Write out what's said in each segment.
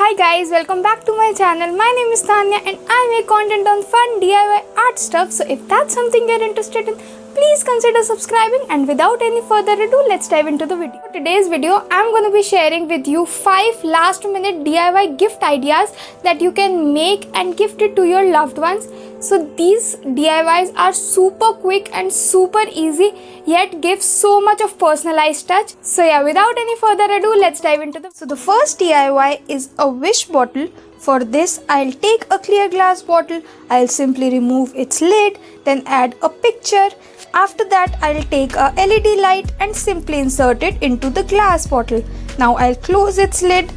Hi guys, welcome back to my channel. My name is Tanya and I make content on fun DIY art stuff. So if that's something you're interested in, please consider subscribing, and without any further ado, let's dive into the video. For today's video, I'm going to be sharing with you 5 last minute DIY gift ideas that you can make and gift it to your loved ones. So these DIYs are super quick and super easy, yet give so much of personalized touch. So yeah, without any further ado, let's dive into the. So the first DIY is a wish bottle. For this, I'll take a clear glass bottle. I'll simply remove its lid, then add a picture. After that, I'll take a LED light and simply insert it into the glass bottle. Now I'll close its lid.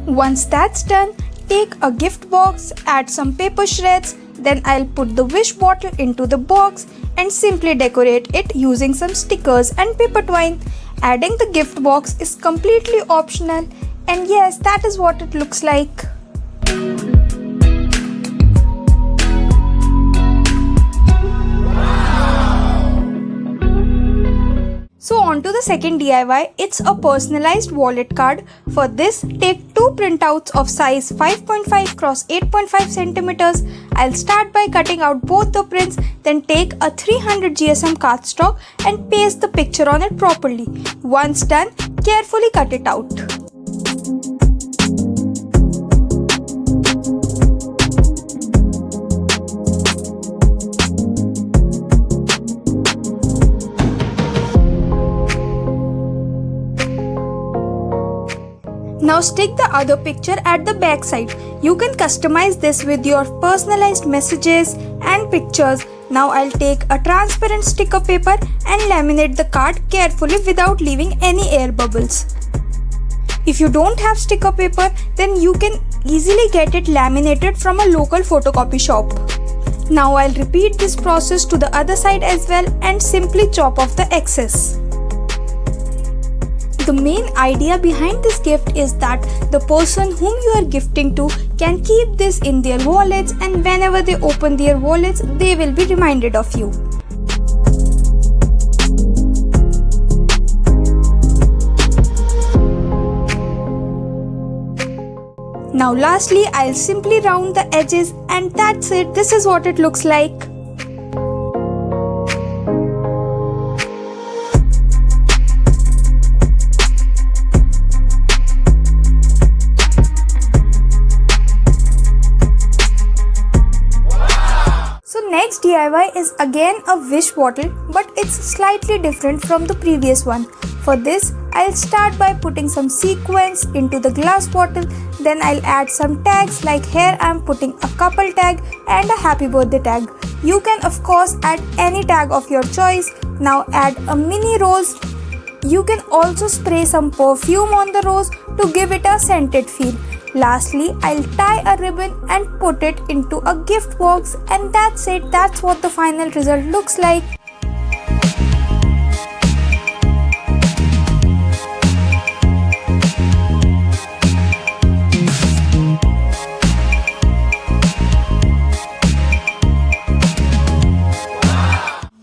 Once that's done, take a gift box, add some paper shreds, then I'll put the wish bottle into the box and simply decorate it using some stickers and paper twine. Adding the gift box is completely optional, and yes, that is what it looks like. So on to the second DIY, it's a personalized wallet card. For this, take 2 printouts of size 5.5 x 8.5 centimeters. I'll start by cutting out both the prints, then take a 300 GSM cardstock and paste the picture on it properly. Once done, carefully cut it out. Now stick the other picture at the back side. You can customize this with your personalized messages and pictures. Now I'll take a transparent sticker paper and laminate the card carefully without leaving any air bubbles. If you don't have sticker paper, then you can easily get it laminated from a local photocopy shop. Now I'll repeat this process to the other side as well and simply chop off the excess. The main idea behind this gift is that the person whom you are gifting to can keep this in their wallets, and whenever they open their wallets, they will be reminded of you. Now lastly, I'll simply round the edges, and that's it. This is what it looks like. Next DIY is again a wish bottle, but it's slightly different from the previous one. For this, I'll start by putting some sequins into the glass bottle. Then I'll add some tags, like here I'm putting a couple tag and a happy birthday tag. You can of course add any tag of your choice. Now add a mini rose. You can also spray some perfume on the rose to give it a scented feel. Lastly, I'll tie a ribbon and put it into a gift box, and that's it. That's what the final result looks like.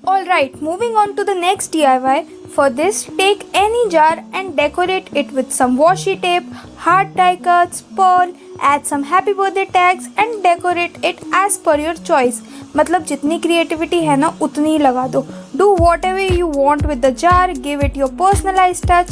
Alright, moving on to the next DIY. For this, take any jar and decorate it with some washi tape, hard die cuts, pearl, add some happy birthday tags and decorate it as per your choice. मतलब जितनी creativity है ना उतनी ही लगा दो. Do whatever you want with the jar, give it your personalized touch.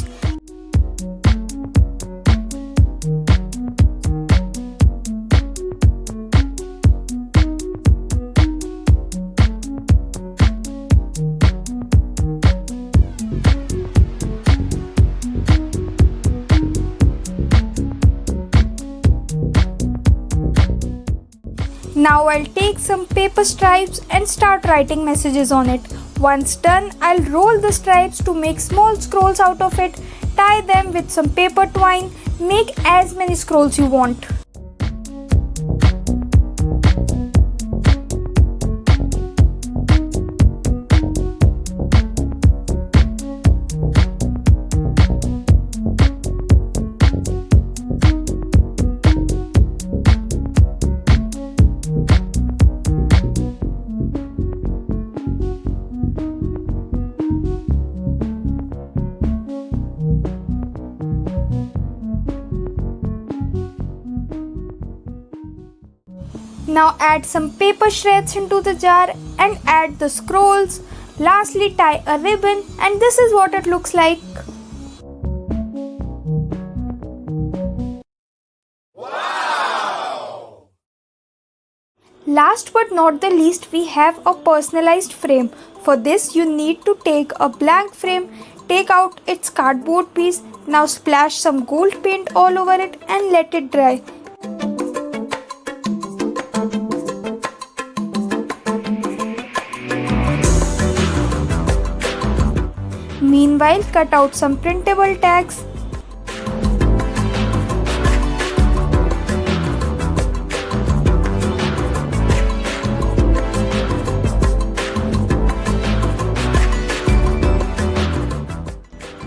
Now I'll take some paper stripes and start writing messages on it. Once done, I'll roll the stripes to make small scrolls out of it. Tie them with some paper twine. Make as many scrolls you want. Now add some paper shreds into the jar and add the scrolls. Lastly, tie a ribbon, and this is what it looks like. Last but not the least, we have a personalized frame. For this, you need to take a blank frame, take out its cardboard piece. Now splash some gold paint all over it and let it dry. Meanwhile, cut out some printable tags.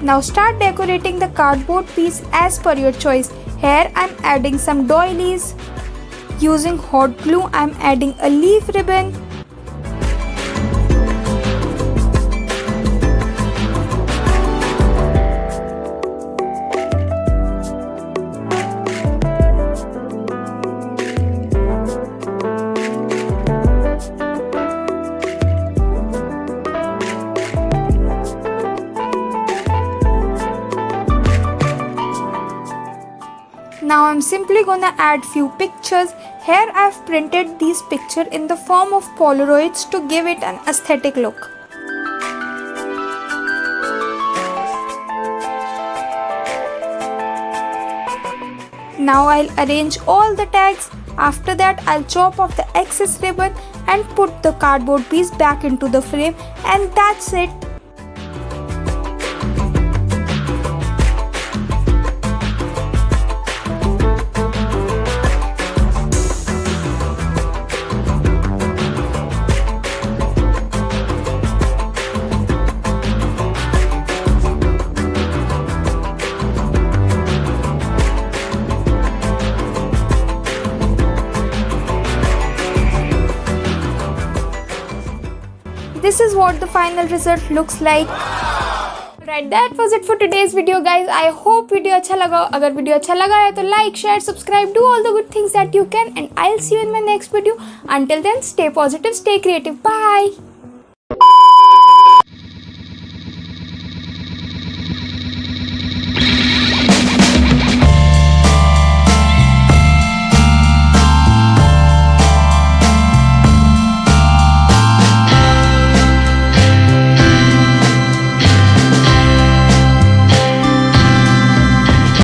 Now start decorating the cardboard piece as per your choice. Here I am adding some doilies. Using hot glue I am adding a leaf ribbon. Now I'm simply gonna add few pictures. Here I've printed these pictures in the form of Polaroids to give it an aesthetic look. Now I'll arrange all the tags. After that I'll chop off the excess ribbon and put the cardboard piece back into the frame, and that's it. This is what the final result looks like. Right, that was it for today's video, guys. I hope video अच्छा लगा. अगर video अच्छा लगा है तो like, share, subscribe, do all the good things that you can, and I'll see you in my next video. Until then, stay positive, stay creative. Bye.